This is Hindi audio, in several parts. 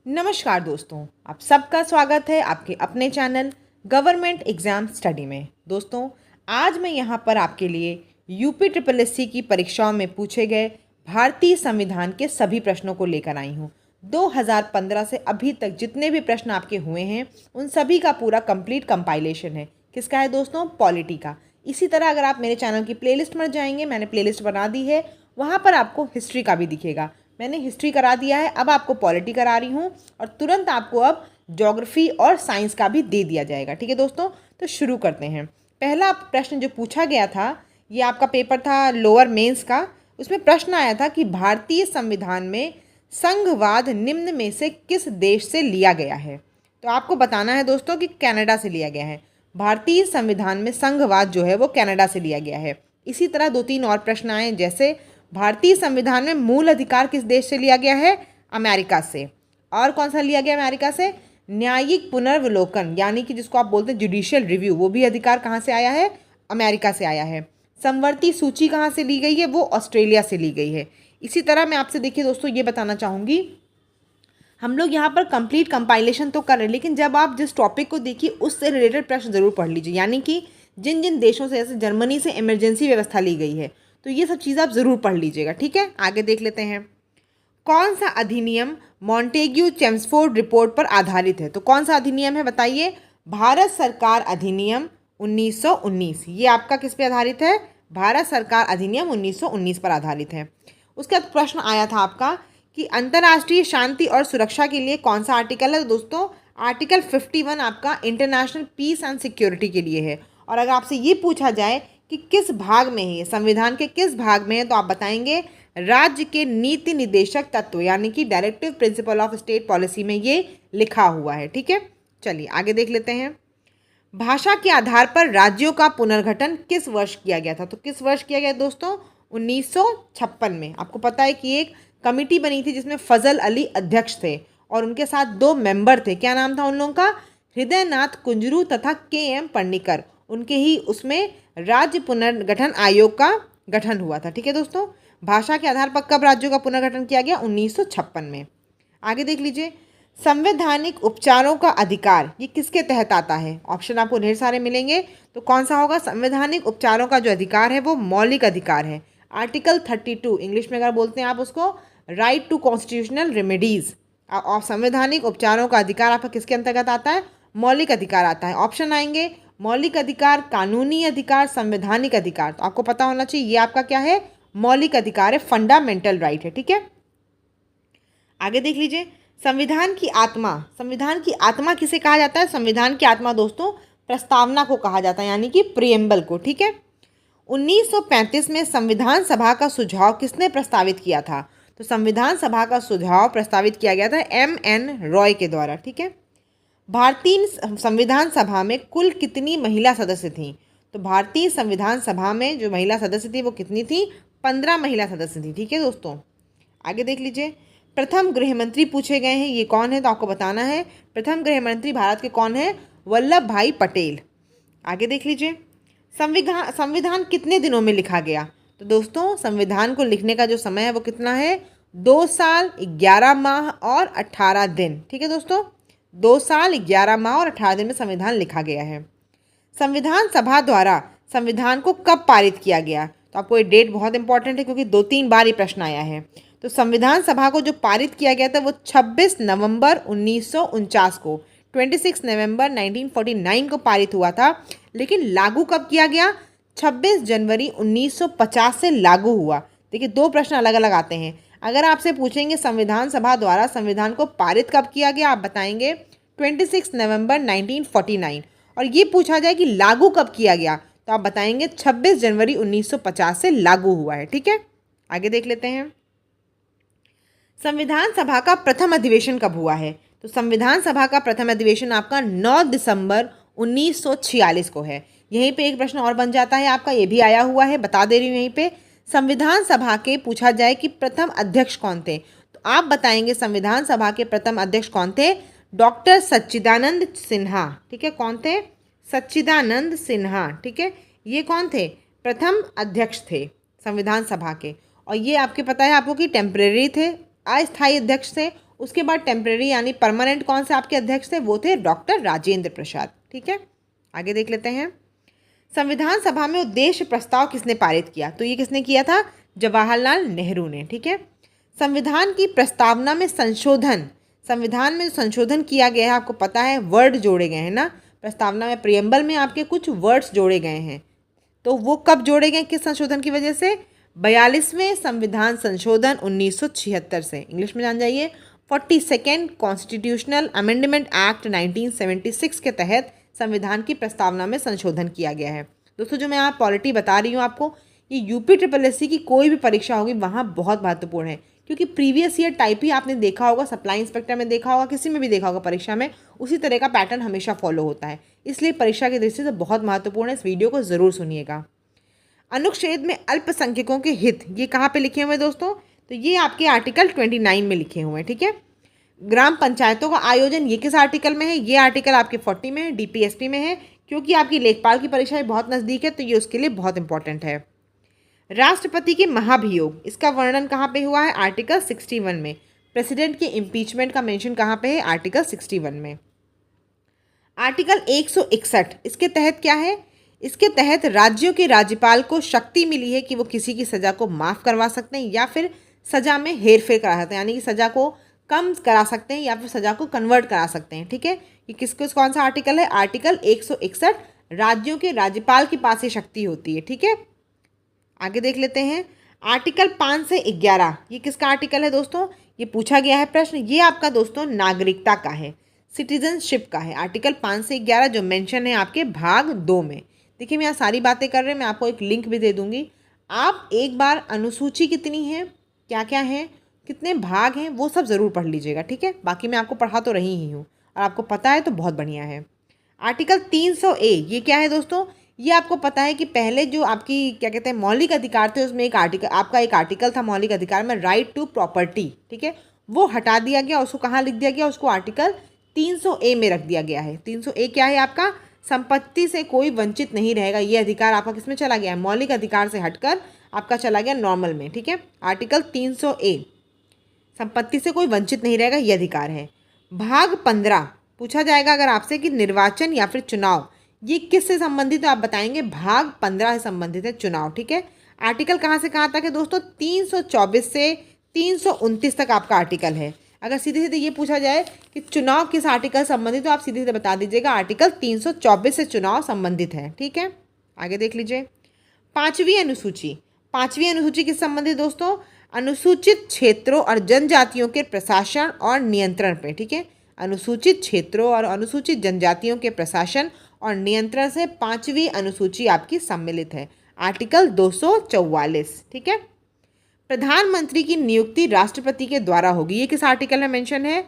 नमस्कार दोस्तों, आप सबका स्वागत है आपके अपने चैनल गवर्नमेंट एग्जाम स्टडी में। दोस्तों, आज मैं यहाँ पर आपके लिए यूपी ट्रिपल एससी की परीक्षाओं में पूछे गए भारतीय संविधान के सभी प्रश्नों को लेकर आई हूँ। 2015 से अभी तक जितने भी प्रश्न आपके हुए हैं उन सभी का पूरा कंप्लीट कंपाइलेशन है। किसका है दोस्तों? पॉलिटी का। इसी तरह अगर आप मेरे चैनल की प्लेलिस्ट में जाएंगे, मैंने प्लेलिस्ट बना दी है, वहाँ पर आपको हिस्ट्री का भी दिखेगा। मैंने हिस्ट्री करा दिया है, अब आपको पॉलिटी करा रही हूँ और तुरंत आपको अब ज्योग्राफी और साइंस का भी दे दिया जाएगा। ठीक है दोस्तों, तो शुरू करते हैं। पहला प्रश्न जो पूछा गया था, ये आपका पेपर था लोअर मेंस का। उसमें प्रश्न आया था कि भारतीय संविधान में संघवाद निम्न में से किस देश से लिया गया है। तो आपको बताना है दोस्तों कि कनाडा से लिया गया है। भारतीय संविधान में संघवाद जो है वो कनाडा से लिया गया है। इसी तरह दो तीन और प्रश्न आए, जैसे भारतीय संविधान में मूल अधिकार किस देश से लिया गया है? अमेरिका से। और कौन सा लिया गया अमेरिका से? न्यायिक पुनर्विलोकन, यानी कि जिसको आप बोलते हैं जुडिशियल रिव्यू, वो भी अधिकार कहाँ से आया है? अमेरिका से आया है। समवर्ती सूची कहाँ से ली गई है? वो ऑस्ट्रेलिया से ली गई है। इसी तरह मैं आपसे देखिए दोस्तों ये बताना चाहूँगी, हम लोग यहाँ पर कंप्लीट कंपाइलेशन तो कर रहे हैं, लेकिन जब आप जिस टॉपिक को देखिए उससे रिलेटेड प्रश्न जरूर पढ़ लीजिए। यानी कि जिन जिन देशों से, जैसे जर्मनी से इमरजेंसी व्यवस्था ली गई है, तो ये सब चीज़ आप ज़रूर पढ़ लीजिएगा। ठीक है, आगे देख लेते हैं। कौन सा अधिनियम मॉन्टेग्यू चेम्सफोर्ड रिपोर्ट पर आधारित है? तो कौन सा अधिनियम है बताइए? भारत सरकार अधिनियम 1919। ये आपका किस पे आधारित है? भारत सरकार अधिनियम 1919 पर आधारित है। उसके बाद प्रश्न आया था आपका कि अंतर्राष्ट्रीय शांति और सुरक्षा के लिए कौन सा आर्टिकल है? तो दोस्तों आर्टिकल 51 आपका इंटरनेशनल पीस एंड सिक्योरिटी के लिए है। और अगर आपसे ये पूछा जाए कि किस भाग में है, संविधान के किस भाग में है, तो आप बताएंगे राज्य के नीति निदेशक तत्व, यानी कि directive principle of state policy में ये लिखा हुआ है। ठीक है, चलिए आगे देख लेते हैं। भाषा के आधार पर राज्यों का पुनर्गठन किस वर्ष किया गया था? तो किस वर्ष किया गया दोस्तों? 1956 में। आपको पता है कि एक कमिटी बनी थी जिसमें फजल अली अध्यक्ष थे और उनके साथ दो मेंबर थे। क्या नाम था उन लोगों का? हृदयनाथ कुंजरू तथा के.एम. पन्नीकर। उनके ही उसमें राज्य पुनर्गठन आयोग का गठन हुआ था। ठीक है दोस्तों, भाषा के आधार पर कब राज्यों का पुनर्गठन किया गया? 1956 में। आगे देख लीजिए, संवैधानिक उपचारों का अधिकार ये किसके तहत आता है? ऑप्शन आपको ढेर सारे मिलेंगे, तो कौन सा होगा? संवैधानिक उपचारों का जो अधिकार है वो मौलिक अधिकार है। आर्टिकल 32, इंग्लिश में अगर बोलते हैं आप उसको राइट टू कॉन्स्टिट्यूशनल रेमेडीज। और संवैधानिक उपचारों का अधिकार आपका किसके अंतर्गत आता है? मौलिक अधिकार आता है। ऑप्शन आएंगे मौलिक अधिकार, कानूनी अधिकार, संवैधानिक अधिकार। तो आपको पता होना चाहिए ये आपका क्या है? मौलिक अधिकार है, फंडामेंटल राइट है। ठीक है, आगे देख लीजिए। संविधान की आत्मा, संविधान की आत्मा किसे कहा जाता है? संविधान की आत्मा दोस्तों प्रस्तावना को कहा जाता है, यानी कि प्रियम्बल को। ठीक है, 1935 में संविधान सभा का सुझाव किसने प्रस्तावित किया था? तो संविधान सभा का सुझाव प्रस्तावित किया गया था M.N. रॉय के द्वारा। ठीक है, भारतीय संविधान सभा में कुल कितनी महिला सदस्य थीं? तो भारतीय संविधान सभा में जो महिला सदस्य थी वो कितनी थी? 15 महिला सदस्य थी। ठीक है दोस्तों, आगे देख लीजिए। प्रथम गृहमंत्री पूछे गए हैं, ये कौन है? तो आपको बताना है प्रथम गृहमंत्री भारत के कौन है? वल्लभ भाई पटेल। आगे देख लीजिए, संविधान कितने दिनों में लिखा गया? तो दोस्तों संविधान को लिखने का जो समय है वो कितना है? 2 साल 11 माह और 18 दिन। ठीक है दोस्तों, 2 साल 11 माह और 18 दिन में संविधान लिखा गया है। संविधान सभा द्वारा संविधान को कब पारित किया गया? तो आपको ये डेट बहुत इंपॉर्टेंट है क्योंकि 2-3 बार ये प्रश्न आया है। तो संविधान सभा को जो पारित किया गया था वो 26 नवंबर 1949 को, 26 नवंबर 1949 को पारित हुआ था। लेकिन लागू कब किया गया? 26 जनवरी 1950 से लागू हुआ। देखिए, दो प्रश्न अलग अलग आते हैं। अगर आपसे पूछेंगे संविधान सभा द्वारा संविधान को पारित कब किया गया, आप बताएंगे 26 नवंबर 1949। और ये पूछा जाए कि लागू कब किया गया, तो आप बताएंगे 26 जनवरी 1950 से लागू हुआ है। ठीक है, आगे देख लेते हैं। संविधान सभा का प्रथम अधिवेशन कब हुआ है? तो संविधान सभा का प्रथम अधिवेशन आपका 9 दिसंबर 1946 को है। यहीं पे एक प्रश्न और बन जाता है आपका, ये भी आया हुआ है, बता दे रही हूँ यहीं पे। संविधान सभा के पूछा जाए कि प्रथम अध्यक्ष कौन थे, तो आप बताएंगे संविधान सभा के प्रथम अध्यक्ष कौन थे? डॉक्टर सच्चिदानंद सिन्हा। ठीक है, कौन थे? सच्चिदानंद सिन्हा। ठीक है, ये कौन थे? प्रथम अध्यक्ष थे संविधान सभा के। और ये आपके पता है आपको कि टेम्परेरी थे, अस्थायी अध्यक्ष थे, उसके बाद टेम्परेरी यानी परमानेंट कौन से आपके अध्यक्ष थे, वो थे डॉक्टर राजेंद्र प्रसाद। ठीक है, आगे देख लेते हैं। संविधान सभा में उद्देश्य प्रस्ताव किसने पारित किया, तो ये किसने किया था, जवाहरलाल नेहरू ने। ठीक है, संविधान की प्रस्तावना में संशोधन, संविधान में जो संशोधन किया गया है आपको पता है वर्ड जोड़े गए हैं ना, प्रस्तावना में प्रियम्बल में आपके कुछ वर्ड्स जोड़े गए हैं, तो वो कब जोड़े गए, किस संशोधन की वजह से, 42वें संविधान संशोधन 1976 से, इंग्लिश में जान जाइए 42nd कॉन्स्टिट्यूशनल अमेंडमेंट एक्ट 1976 के तहत संविधान की प्रस्तावना में संशोधन किया गया है। दोस्तों जो मैं यहाँ पॉलिटी बता रही हूँ आपको, ये यूपी ट्रिपल एससी की कोई भी परीक्षा होगी वहाँ बहुत महत्वपूर्ण है, क्योंकि प्रीवियस ईयर टाइप ही आपने देखा होगा, सप्लाई इंस्पेक्टर में देखा होगा, किसी में भी देखा होगा परीक्षा में, उसी तरह का पैटर्न हमेशा फॉलो होता है, इसलिए परीक्षा की दृष्टि से बहुत महत्वपूर्ण है। इस वीडियो को ज़रूर सुनिएगा। अनुच्छेद में अल्पसंख्यकों के हित, ये कहाँ पे लिखे हुए हैं दोस्तों, तो ये आपके आर्टिकल 29 में लिखे हुए हैं। ठीक है, ग्राम पंचायतों का आयोजन, ये किस आर्टिकल में है, ये आर्टिकल आपके 40 में है, डीपीएसपी में है, क्योंकि आपकी लेखपाल की परीक्षा बहुत नज़दीक है तो ये उसके लिए बहुत इंपॉर्टेंट है। राष्ट्रपति के महाभियोग, इसका वर्णन कहाँ पे हुआ है, आर्टिकल 61 में। प्रेसिडेंट के इम्पीचमेंट का मेंशन कहाँ पे है, आर्टिकल 61 में। आर्टिकल 161, इसके तहत क्या है, इसके तहत राज्यों के राज्यपाल को शक्ति मिली है कि वो किसी की सज़ा को माफ़ करवा सकते हैं या फिर सज़ा में हेरफेर करा सकते हैं, यानी कि सज़ा को कम करा सकते हैं या फिर सज़ा को कन्वर्ट करा सकते हैं। ठीक है, ये किसको कौन सा आर्टिकल है, आर्टिकल 161, राज्यों के राज्यपाल के पास ये शक्ति होती है। ठीक है, आगे देख लेते हैं। आर्टिकल 5 से 11, ये किसका आर्टिकल है दोस्तों, ये पूछा गया है प्रश्न, ये आपका दोस्तों नागरिकता का है, सिटीजनशिप का है। आर्टिकल 5 से 11 जो मेंशन है आपके भाग 2 में। देखिए मैं यहाँ सारी बातें कर रहे हैं, मैं आपको एक लिंक भी दे दूंगी, आप एक बार अनुसूची कितनी है, क्या क्या है, कितने भाग हैं, वो सब ज़रूर पढ़ लीजिएगा। ठीक है, बाकी मैं आपको पढ़ा तो रही ही हूँ और आपको पता है तो बहुत बढ़िया है। आर्टिकल 300A, ये क्या है दोस्तों, ये आपको पता है कि पहले जो आपकी क्या कहते हैं मौलिक अधिकार थे, उसमें एक आर्टिकल, आपका एक आर्टिकल था मौलिक अधिकार में, राइट टू प्रॉपर्टी। ठीक है, वो हटा दिया गया, उसको कहाँ लिख दिया गया, उसको आर्टिकल 300A में रख दिया गया है। 300A क्या है आपका, संपत्ति से कोई वंचित नहीं रहेगा, ये अधिकार आपका किस में चला गया है, मौलिक अधिकार से हटकर आपका चला गया नॉर्मल में। ठीक है, आर्टिकल 300A, संपत्ति से कोई वंचित नहीं रहेगा, ये अधिकार है। भाग 15 पूछा जाएगा अगर आपसे कि निर्वाचन या फिर चुनाव, ये किससे संबंधित है, आप बताएंगे भाग 15 से संबंधित है, चुनाव। ठीक है, आर्टिकल कहाँ से कहाँ तक है दोस्तों, 324 से 329 तक आपका आर्टिकल है। अगर सीधे सीधे ये पूछा जाए कि चुनाव किस आर्टिकल से संबंधित, तो आप सीधे सीधे बता दीजिएगा आर्टिकल 324 से चुनाव संबंधित है। ठीक है, आगे देख लीजिए। पाँचवीं अनुसूची, पाँचवीं अनुसूची किस संबंधित दोस्तों, अनुसूचित क्षेत्रों और जनजातियों के प्रशासन और नियंत्रण पे। ठीक है, अनुसूचित क्षेत्रों और अनुसूचित जनजातियों के प्रशासन और नियंत्रण से पाँचवीं अनुसूची आपकी सम्मिलित है, आर्टिकल 244। ठीक है, प्रधानमंत्री की नियुक्ति राष्ट्रपति के द्वारा होगी, ये किस आर्टिकल में मेंशन है,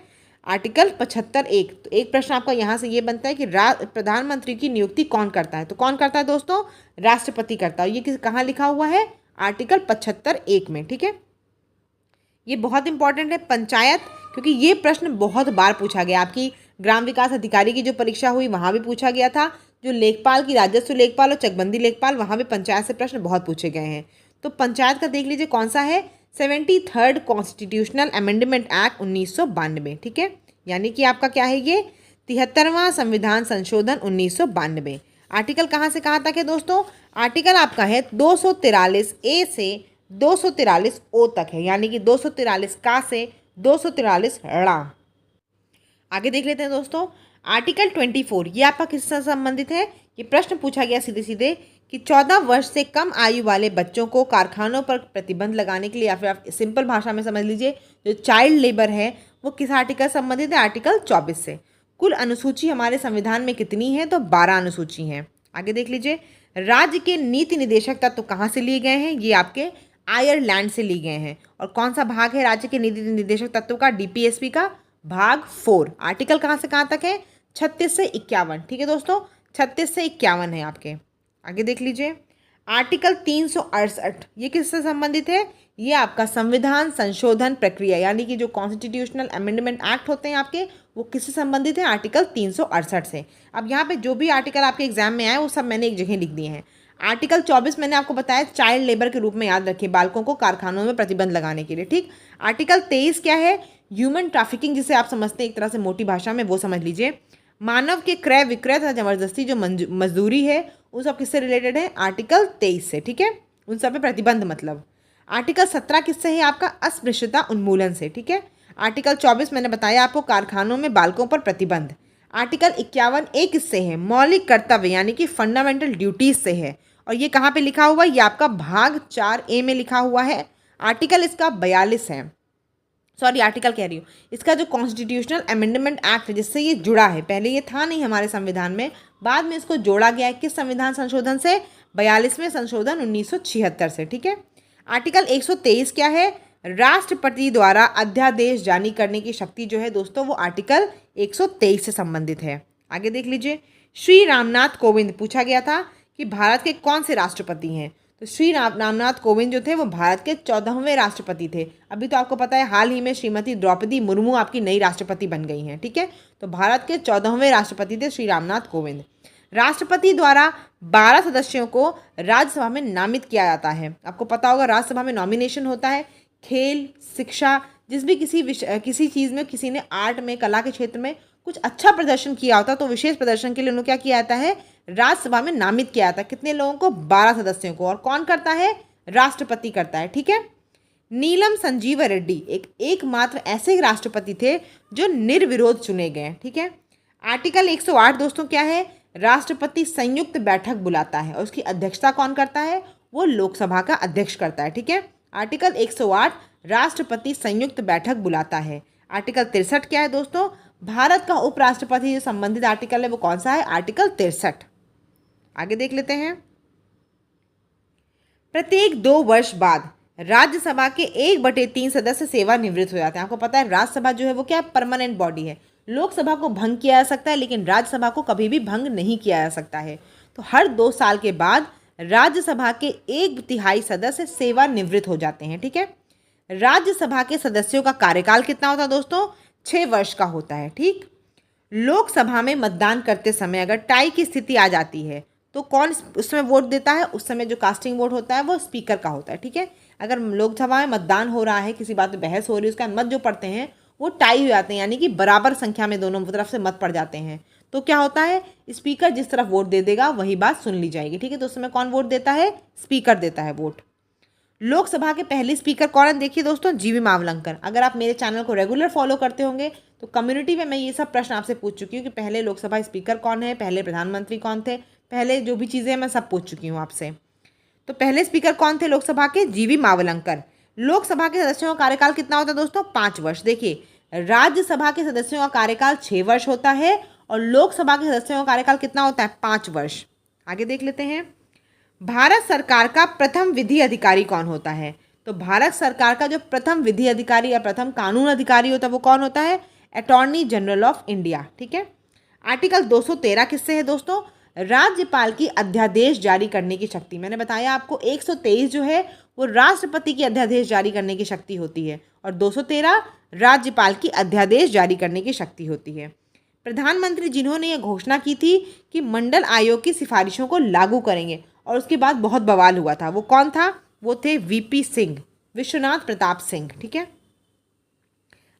आर्टिकल 75(1। तो एक प्रश्न आपका यहाँ से ये बनता है कि प्रधानमंत्री की नियुक्ति कौन करता है, तो कौन करता है दोस्तों, राष्ट्रपति करता है। ये कहाँ लिखा हुआ है, आर्टिकल 75(1 में। ठीक है, ये बहुत इंपॉर्टेंट है। पंचायत, क्योंकि ये प्रश्न बहुत बार पूछा गया, आपकी ग्राम विकास अधिकारी की जो परीक्षा हुई वहाँ भी पूछा गया था, जो लेखपाल की राजस्व लेखपाल और चकबंदी लेखपाल, वहाँ भी पंचायत से प्रश्न बहुत पूछे गए हैं। तो पंचायत का देख लीजिए कौन सा है, 73rd कॉन्स्टिट्यूशनल अमेंडमेंट एक्ट 1992। ठीक है, यानी कि आपका क्या है ये 73वां संविधान संशोधन 1992। आर्टिकल कहाँ से कहाँ तक है दोस्तों, आर्टिकल आपका है 243A से 243O तक है, यानी कि 243 का से 243 ड़ा। आगे देख लेते हैं दोस्तों, आर्टिकल 24, ये आपका किससे संबंधित है, ये प्रश्न पूछा गया सीधे सीधे कि 14 वर्ष से कम आयु वाले बच्चों को कारखानों पर प्रतिबंध लगाने के लिए, या फिर आप सिंपल भाषा में समझ लीजिए जो चाइल्ड लेबर है वो किस आर्टिकल संबंधित है, आर्टिकल 24 से। कुल अनुसूची हमारे संविधान में कितनी है, तो 12 अनुसूची हैं। आगे देख लीजिए, राज्य के नीति निदेशक तत्व कहाँ से लिए गए हैं, ये आपके आयरलैंड से लिए गए हैं। और कौन सा भाग है राज्य के नीति निदेशक तत्व का, डीपीएसपी का भाग 4। आर्टिकल कहाँ से कहाँ तक है, 36 से 51। ठीक है दोस्तों, 36 से 51 है आपके। आगे देख लीजिए, आर्टिकल 368, ये किससे संबंधित है, ये आपका संविधान संशोधन प्रक्रिया, यानी कि जो कॉन्स्टिट्यूशनल अमेंडमेंट एक्ट होते हैं आपके, वो किससे संबंधित है, आर्टिकल 368 से। अब यहाँ पे जो भी आर्टिकल आपके एग्जाम में आए वो सब मैंने एक जगह लिख दिए हैं। आर्टिकल 24 मैंने आपको बताया चाइल्ड लेबर के रूप में याद रखिए, बालकों को कारखानों में प्रतिबंध लगाने के लिए। ठीक, आर्टिकल 23 क्या है, ह्यूमन ट्रैफिकिंग जिसे आप समझते हैं एक तरह से मोटी भाषा में, वो समझ लीजिए। मानव के क्रय विक्रय तथा जबरदस्ती जो मजदूरी है उन सब किससे रिलेटेड है? आर्टिकल 23 से, ठीक है। उन सब पे प्रतिबंध मतलब। आर्टिकल 17 किससे है? आपका अस्पृश्यता उन्मूलन से, ठीक है। आर्टिकल 24 मैंने बताया आपको, कारखानों में बालकों पर प्रतिबंध। आर्टिकल 51 किससे है? मौलिक कर्तव्य यानी कि फंडामेंटल ड्यूटीज से है। और ये कहाँ पे लिखा हुआ है? ये आपका भाग 4A में लिखा हुआ है। आर्टिकल इसका 42 है, सॉरी आर्टिकल कह रही हूँ, इसका जो कॉन्स्टिट्यूशनल अमेंडमेंट एक्ट है जिससे ये जुड़ा है, पहले ये था नहीं हमारे संविधान में, बाद में इसको जोड़ा गया है। किस संविधान संशोधन से? 42वें संशोधन 1976 से, ठीक है। आर्टिकल 123 क्या है? राष्ट्रपति द्वारा अध्यादेश जारी करने की शक्ति जो है दोस्तों, वो आर्टिकल 123 से संबंधित है। आगे देख लीजिए। श्री रामनाथ कोविंद, पूछा गया था कि भारत के कौन से राष्ट्रपति हैं? तो श्री रामनाथ कोविंद जो थे वो भारत के 14वें राष्ट्रपति थे। अभी तो आपको पता है हाल ही में श्रीमती द्रौपदी मुर्मू आपकी नई राष्ट्रपति बन गई हैं, ठीक है। तो भारत के 14वें राष्ट्रपति थे श्री रामनाथ कोविंद। राष्ट्रपति द्वारा 12 सदस्यों को राज्यसभा में नामित किया जाता है। आपको पता होगा राज्यसभा में नॉमिनेशन होता है। खेल, शिक्षा, जिस भी किसी चीज़ में किसी ने आर्ट में, कला के क्षेत्र में कुछ अच्छा प्रदर्शन किया होता तो विशेष प्रदर्शन के लिए उन्होंने क्या किया जाता है? राज्यसभा में नामित किया जाता है। कितने लोगों को? 12 सदस्यों को। और कौन करता है? राष्ट्रपति करता है, ठीक है। नीलम संजीव रेड्डी एकमात्र ऐसे राष्ट्रपति थे जो निर्विरोध चुने गए, ठीक है। आर्टिकल 108 दोस्तों क्या है? राष्ट्रपति संयुक्त बैठक बुलाता है और उसकी अध्यक्षता कौन करता है? वो लोकसभा का अध्यक्ष करता है, ठीक है। आर्टिकल 108 राष्ट्रपति संयुक्त बैठक बुलाता है। आर्टिकल 63 क्या है दोस्तों? भारत का उपराष्ट्रपति जो संबंधित आर्टिकल है वो कौन सा है? आर्टिकल 63। आगे देख लेते हैं। प्रत्येक 2 वर्ष बाद राज्यसभा के 1/3 सदस्य सेवानिवृत्त हो जाते हैं। आपको पता है राज्यसभा जो है वो क्या? परमानेंट बॉडी है। लोकसभा को भंग किया जा सकता है लेकिन राज्यसभा को कभी भी भंग नहीं किया जा सकता है। तो हर 2 साल के बाद राज्यसभा के 1/3 सदस्य सेवानिवृत्त हो जाते हैं, ठीक है। राज्यसभा के सदस्यों का कार्यकाल कितना होता है दोस्तों? 6 वर्ष का होता है, ठीक। लोकसभा में मतदान करते समय अगर टाई की स्थिति आ जाती है तो कौन उस समय वोट देता है? उस समय जो कास्टिंग वोट होता है वो स्पीकर का होता है, ठीक है। अगर लोकसभा में मतदान हो रहा है, किसी बात पे बहस हो रही है, उसका मत जो पड़ते हैं वो टाई हो जाते हैं, यानी कि बराबर संख्या में दोनों तरफ से मत पड़ जाते हैं। तो क्या होता है? स्पीकर जिस तरफ वोट दे देगा वही बात सुन ली जाएगी, ठीक है। तो उस समय कौन वोट देता है? स्पीकर देता है वोट। लोकसभा के पहले स्पीकर कौन है? देखिए दोस्तों, जीवी मावलंकर। अगर आप मेरे चैनल को रेगुलर फॉलो करते होंगे तो कम्युनिटी में मैं ये सब प्रश्न आपसे पूछ चुकी हूँ कि पहले लोकसभा स्पीकर कौन है, पहले प्रधानमंत्री कौन थे, पहले जो भी चीज़ें मैं सब पूछ चुकी हूँ आपसे। तो पहले स्पीकर कौन थे लोकसभा के? जीवी मावलंकर। लोकसभा के सदस्यों का कार्यकाल कितना होता है दोस्तों? 5 वर्ष। देखिए, राज्यसभा के सदस्यों का कार्यकाल 6 वर्ष होता है और लोकसभा के सदस्यों का कार्यकाल कितना होता है? 5 वर्ष। आगे देख लेते हैं। भारत सरकार का प्रथम विधि अधिकारी कौन होता है? तो भारत सरकार का जो प्रथम विधि अधिकारी या प्रथम कानून अधिकारी होता है वो कौन होता है? अटॉर्नी जनरल ऑफ इंडिया, ठीक है। आर्टिकल 213 किससे है दोस्तों? राज्यपाल की अध्यादेश जारी करने की शक्ति। मैंने बताया आपको 123 जो है वो राष्ट्रपति की अध्यादेश जारी करने की शक्ति होती है और 213 राज्यपाल की अध्यादेश जारी करने की शक्ति होती है। प्रधानमंत्री जिन्होंने ये घोषणा की थी कि मंडल आयोग की सिफारिशों को लागू करेंगे और उसके बाद बहुत बवाल हुआ था, वो कौन था? वो थे वीपी सिंह, विश्वनाथ प्रताप सिंह, ठीक है।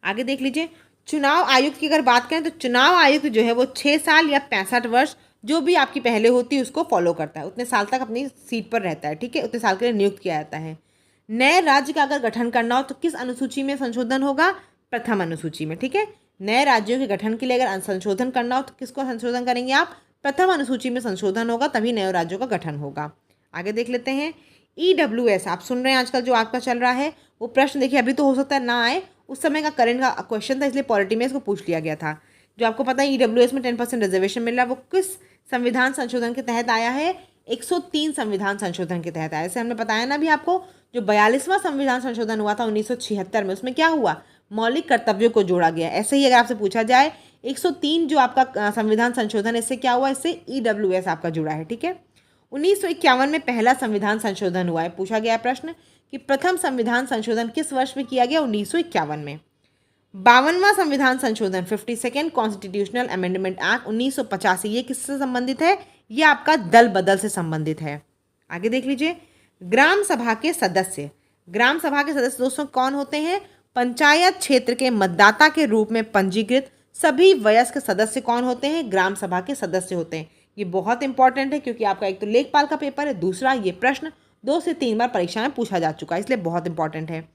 आगे देख लीजिए। चुनाव आयुक्त की अगर बात करें तो चुनाव आयुक्त जो है वो 6 साल या 65 वर्ष जो भी आपकी पहले होती है उसको फॉलो करता है, उतने साल तक अपनी सीट पर रहता है, ठीक है। उतने साल के लिए नियुक्त किया जाता है। नए राज्य का अगर गठन करना हो तो किस अनुसूची में संशोधन होगा? प्रथम अनुसूची में, ठीक है। नए राज्यों के गठन के लिए अगर संशोधन करना हो तो किसको संशोधन करेंगे आप? प्रथम अनुसूची में संशोधन होगा, तभी नए राज्यों का गठन होगा। आगे देख लेते हैं। EWS आप सुन रहे हैं आजकल जो आपका चल रहा है वो प्रश्न, देखिए अभी तो हो सकता है ना आए, उस समय का करंट का क्वेश्चन था इसलिए पॉलिटी में इसको पूछ लिया गया था। जो आपको पता है EWS में 10% रिजर्वेशन मिल रहा है, वो किस संविधान संशोधन के तहत आया है? 103 संविधान संशोधन के तहत आया। जैसे हमने बताया ना भी आपको, जो 42वां संविधान संशोधन हुआ था 1976 में, उसमें क्या हुआ? मौलिक कर्तव्यों को जोड़ा गया। ऐसे ही अगर आपसे पूछा जाए 103 जो आपका संविधान संशोधन, इससे क्या हुआ? इससे EWS आपका जुड़ा है, ठीक है। 1951 में पहला संविधान संशोधन हुआ है। पूछा गया प्रश्न कि प्रथम संविधान संशोधन किस वर्ष में किया गया? 1951 में। 52वां संविधान संशोधन 52nd कॉन्स्टिट्यूशनल अमेंडमेंट एक्ट 1985, ये किससे संबंधित है? ये आपका दल बदल से संबंधित है। आगे देख लीजिए। ग्राम सभा के सदस्य। ग्राम सभा के सदस्य दोस्तों कौन होते हैं? पंचायत क्षेत्र के मतदाता के रूप में पंजीकृत सभी वयस्क सदस्य कौन होते हैं? ग्राम सभा के सदस्य होते हैं। ये बहुत इंपॉर्टेंट है क्योंकि आपका एक तो लेखपाल का पेपर है, दूसरा ये प्रश्न 2 से 3 बार परीक्षा में पूछा जा चुका है, इसलिए बहुत इंपॉर्टेंट है।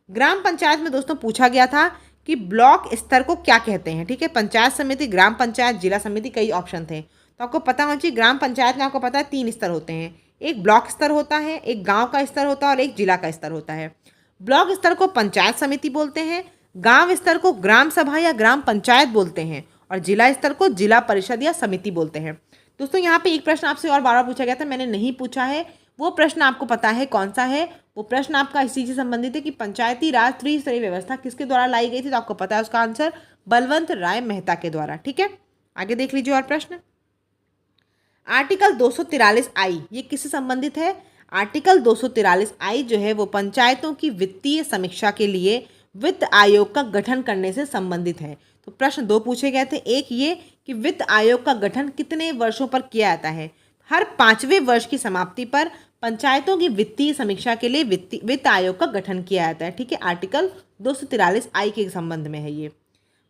ग्राम पंचायत में दोस्तों पूछा गया था कि ब्लॉक स्तर को क्या कहते हैं। ठीक है, पंचायत समिति, ग्राम पंचायत, जिला समिति, कई ऑप्शन थे, तो आपको पता होना चाहिए। ग्राम पंचायत में आपको पता है 3 स्तर होते हैं, एक ब्लॉक स्तर होता है, एक गांव का स्तर होता है और एक जिला का स्तर होता है। ब्लॉक स्तर को पंचायत समिति बोलते हैं, गांव स्तर को ग्राम सभा या ग्राम पंचायत बोलते हैं और जिला स्तर को जिला परिषद या समिति बोलते हैं। दोस्तों यहाँ पे एक प्रश्न आपसे और बार बार पूछा गया था, मैंने नहीं पूछा है, वो प्रश्न आपको पता है कौन सा है? वो प्रश्न आपका इसी से संबंधित है कि पंचायती राज त्रिस्तरीय व्यवस्था किसके द्वारा लाई गई थी, तो आपको पता है उसका आंसर बलवंत राय मेहता के द्वारा। ठीक है, आगे देख लीजिए और प्रश्न। आर्टिकल 243I ये किससे संबंधित है? आर्टिकल 243I जो है वो पंचायतों की वित्तीय समीक्षा के लिए वित्त आयोग का गठन करने से संबंधित है। तो प्रश्न 2 पूछे गए थे, एक ये कि वित्त आयोग का गठन कितने वर्षों पर किया जाता है? हर 5वें वर्ष की समाप्ति पर पंचायतों की वित्तीय समीक्षा के लिए वित्त आयोग का गठन किया जाता है। ठीक है, आर्टिकल 243I के संबंध में है ये।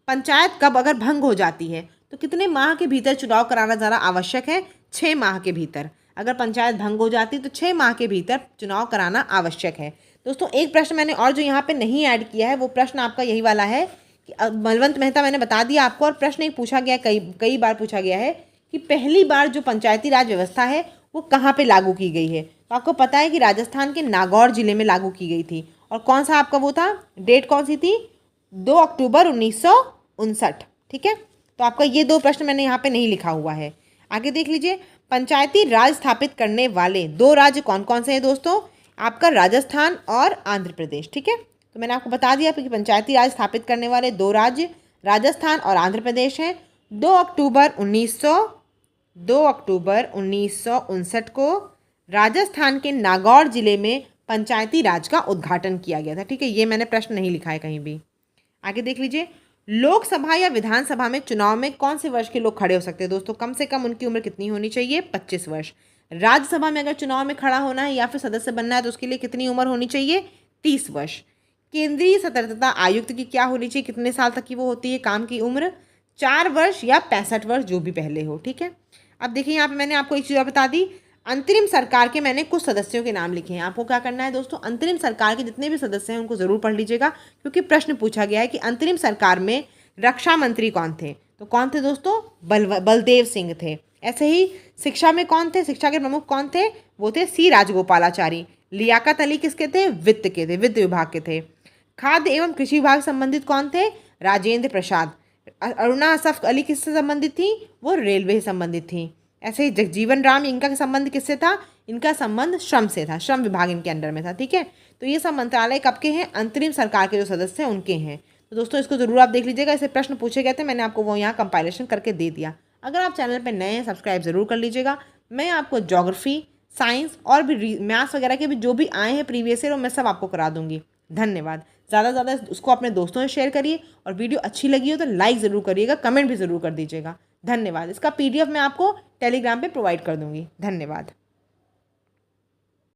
पंचायत कब अगर भंग हो जाती है तो कितने माह के भीतर चुनाव कराना ज़्यादा आवश्यक है? 6 माह के भीतर। अगर पंचायत भंग हो जाती है तो 6 माह के भीतर चुनाव कराना आवश्यक है। दोस्तों एक प्रश्न मैंने और जो यहाँ पे नहीं ऐड किया है वो प्रश्न आपका यही वाला है कि बलवंत मेहता मैंने बता दिया आपको, और प्रश्न एक पूछा गया, कई बार पूछा गया है कि पहली बार जो पंचायती राज व्यवस्था है वो कहाँ पे लागू की गई है? तो आपको पता है कि राजस्थान के नागौर जिले में लागू की गई थी। और कौन सा आपका वो था, डेट कौन सी थी? 2 अक्टूबर 1959। ठीक है, तो आपका ये 2 प्रश्न मैंने यहाँ पे नहीं लिखा हुआ है। आगे देख लीजिए, पंचायती राज स्थापित करने वाले 2 राज्य कौन कौन से हैं दोस्तों? आपका राजस्थान और आंध्र प्रदेश। ठीक है, तो मैंने आपको बता दिया कि पंचायती राज स्थापित करने वाले 2 राज्य राजस्थान और आंध्र प्रदेश हैं। 2 अक्टूबर 1959 को राजस्थान के नागौर जिले में पंचायती राज का उद्घाटन किया गया था। ठीक है, ये मैंने प्रश्न नहीं लिखा है कहीं भी। आगे देख लीजिए, लोकसभा या विधानसभा में चुनाव में कौन से वर्ष के लोग खड़े हो सकते हैं दोस्तों? कम से कम उनकी उम्र कितनी होनी चाहिए? 25 वर्ष। राज्यसभा में अगर चुनाव में खड़ा होना है या फिर सदस्य बनना है तो उसके लिए कितनी उम्र होनी चाहिए? 30 वर्ष। केंद्रीय सतर्कता आयुक्त की क्या होनी चाहिए, कितने साल तक की वो होती है काम की उम्र? 4 वर्ष या 65 वर्ष, जो भी पहले हो। ठीक है, अब देखिए यहाँ पे मैंने आपको एक चीज़ और बता दी, अंतरिम सरकार के मैंने कुछ सदस्यों के नाम लिखे हैं। आपको क्या करना है दोस्तों, अंतरिम सरकार के जितने भी सदस्य हैं उनको जरूर पढ़ लीजिएगा, क्योंकि प्रश्न पूछा गया है कि अंतरिम सरकार में रक्षा मंत्री कौन थे? तो कौन थे दोस्तों? बलदेव सिंह थे। ऐसे ही शिक्षा में कौन थे? शिक्षा के प्रमुख कौन थे? वो थे सी राजगोपालाचारी। लियाकत अली किसके थे? वित्त के थे, वित्त विभाग के थे। खाद्य एवं कृषि विभाग से संबंधित कौन थे? राजेंद्र प्रसाद। अरुणा असफ अली किससे संबंधित थी? वो रेलवे से संबंधित थी। ऐसे ही जगजीवन राम, इनका संबंध किससे था? इनका संबंध श्रम से था, श्रम विभाग इनके अंडर में था। ठीक है, तो ये सब मंत्रालय कब के हैं? अंतरिम सरकार के जो सदस्य हैं उनके हैं। तो दोस्तों इसको जरूर आप देख लीजिएगा, ऐसे प्रश्न पूछे गए थे, मैंने आपको वो यहाँ कंपाइलेशन करके दे दिया। अगर आप चैनल पर नए हैं सब्सक्राइब जरूर कर लीजिएगा। मैं आपको ज्योग्राफी, साइंस और भी मैथ्स वगैरह के भी जो भी आए हैं प्रीवियस ईयर, मैं सब आपको करा दूंगी। धन्यवाद। ज़्यादा से ज़्यादा उसको अपने दोस्तों से शेयर करिए, और वीडियो अच्छी लगी हो तो लाइक ज़रूर करिएगा, कमेंट भी ज़रूर कर दीजिएगा। धन्यवाद। इसका PDF मैं आपको टेलीग्राम पे प्रोवाइड कर दूंगी। धन्यवाद।